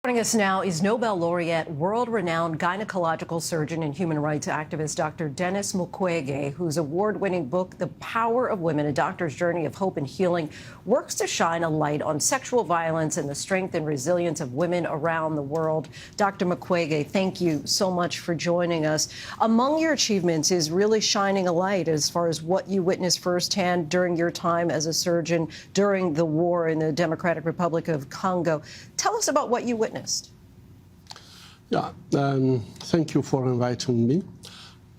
Joining us now is Nobel laureate, world-renowned gynecological surgeon and human rights activist Dr. Dennis Mukwege, whose award-winning book, The Power of Women, A Doctor's Journey of Hope and Healing, works to shine a light on sexual violence and the strength and resilience of women around the world. Dr. Mukwege, thank you so much for joining us. Among your achievements is really shining a light as far as what you witnessed firsthand during your time as a surgeon during the war in the Democratic Republic of Congo. Tell us about what you witnessed. Yeah, thank you for inviting me.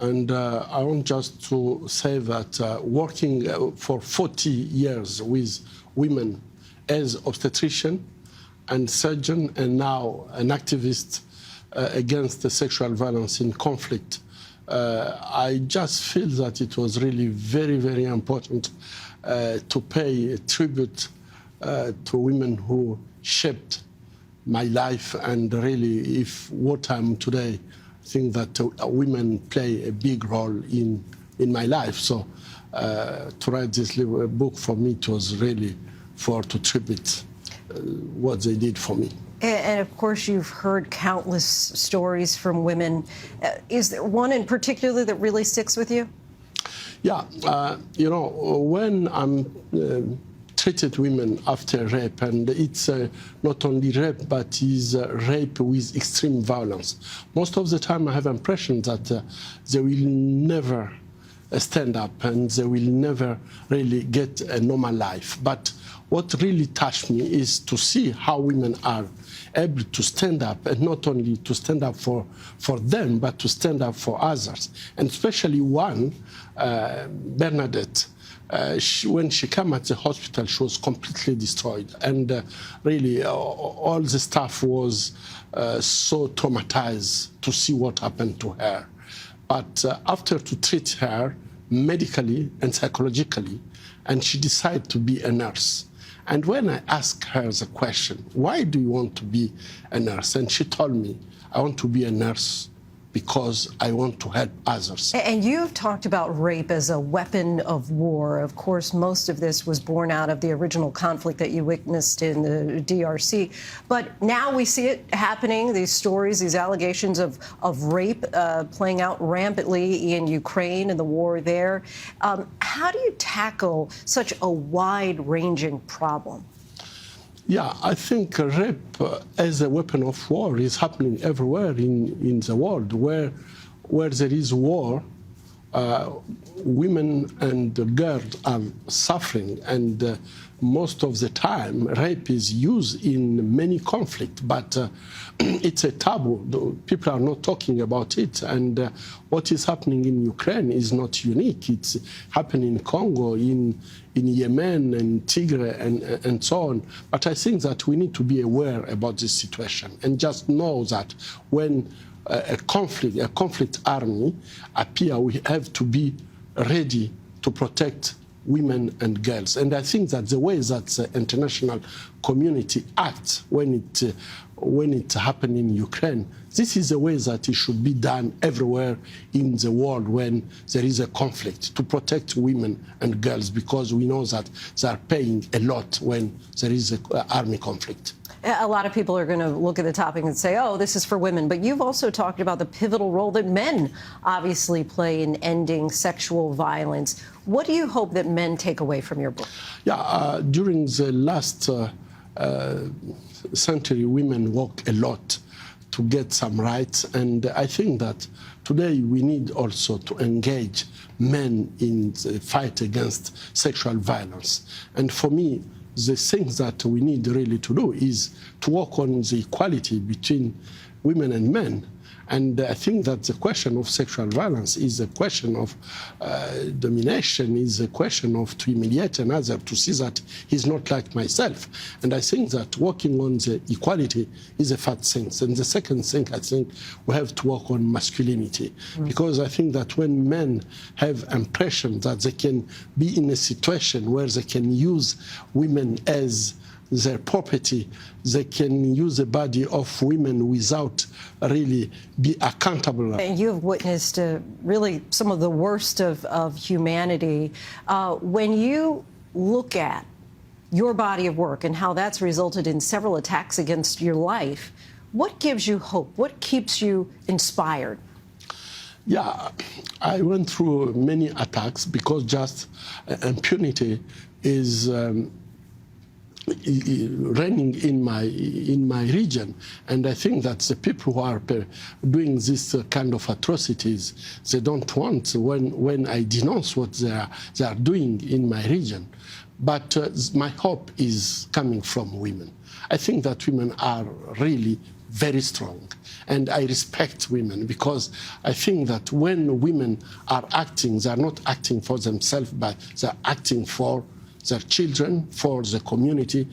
And I want just to say that working for 40 years with women as obstetrician and surgeon and now an activist against the sexual violence in conflict, I just feel that it was really very, very important to pay a tribute to women who shaped my life, and really, if what I'm today, I think that women play a big role in my life. So to write this little book for me, it was really to tribute what they did for me. And of course, you've heard countless stories from women. Is there one in particular that really sticks with you? Yeah, you know, when I'm treated women after rape, and it's not only rape, but is rape with extreme violence. Most of the time I have impression that they will never stand up and they will never really get a normal life. But what really touched me is to see how women are able to stand up, and not only to stand up for them, but to stand up for others. And especially one, Bernadette, when she came at the hospital, she was completely destroyed. And really, all the staff was so traumatized to see what happened to her. But after to treat her medically and psychologically, and she decided to be a nurse. And when I asked her the question, why do you want to be a nurse? And she told me, I want to be a nurse because I want to help others. And you've talked about rape as a weapon of war. Of course, most of this was born out of the original conflict that you witnessed in the DRC. But now we see it happening, these stories, these allegations of rape playing out rampantly in Ukraine and the war there. How do you tackle such a wide-ranging problem? Yeah, I think rape as a weapon of war is happening everywhere in the world. Where there is war, women and girls are suffering, and most of the time rape is used in many conflicts, but it's a taboo. People are not talking about it, and what is happening in Ukraine is not unique. It's happening in Congo, in Yemen and Tigray and so on. But I think that we need to be aware about this situation and just know that when a conflict army appear, we have to be ready to protect women and girls. And I think that the way that the international community acts when it happened in Ukraine, this is the way that it should be done everywhere in the world when there is a conflict, to protect women and girls, because we know that they are paying a lot when there is an army conflict. A lot of people are going to look at the topic and say, oh, this is for women. But you've also talked about the pivotal role that men obviously play in ending sexual violence. What do you hope that men take away from your book? Yeah, during the last century, women worked a lot to get some rights. And I think that today we need also to engage men in the fight against sexual violence. And for me, the things that we need really to do is to work on the equality between women and men. And I think that the question of sexual violence is a question of domination, is a question of to humiliate another, to see that he's not like myself. And I think that working on the equality is a first thing. And the second thing, I think we have to work on masculinity. Because I think that when men have impression that they can be in a situation where they can use women as their property, they can use the body of women without really be accountable. And you have witnessed really some of the worst of humanity. When you look at your body of work and how that's resulted in several attacks against your life, What gives you hope? What keeps you inspired? Yeah, I went through many attacks because just impunity is reigning in my region, and I think that the people who are doing this kind of atrocities, they don't want when I denounce what they are doing in my region. But my hope is coming from women. I think that women are really very strong, and I respect women because I think that when women are acting, they are not acting for themselves, but they're acting for their children, for the community.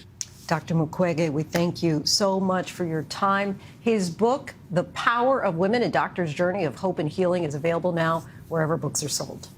Dr. Mukwege, we thank you so much for your time. His book, The Power of Women, A Doctor's Journey of Hope and Healing, is available now wherever books are sold.